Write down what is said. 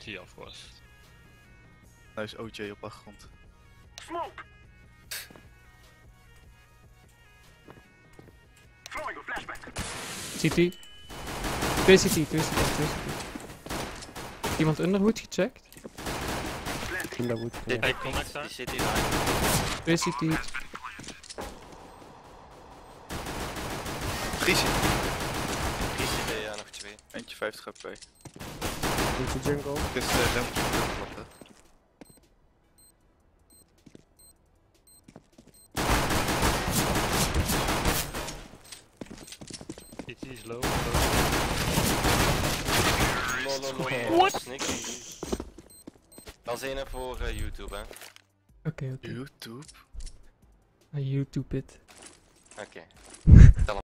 CT of course. Nou is OJ op achtergrond. Smoke! Throwing a flashback. CT. 2 CT, 2 CT, 2 CT. Iemand Underwood gecheckt? Underwood. Ja. Hey, connect daar. Die city line. 2 CT. 3 CT. 3 city, ja, nog 2. Eentje 50 HP. Into jungle. Het is remtje klappen. CT is low. What? Niks. Dat is een voor YouTube, hè. Oké. YouTube? I YouTube it. Oké.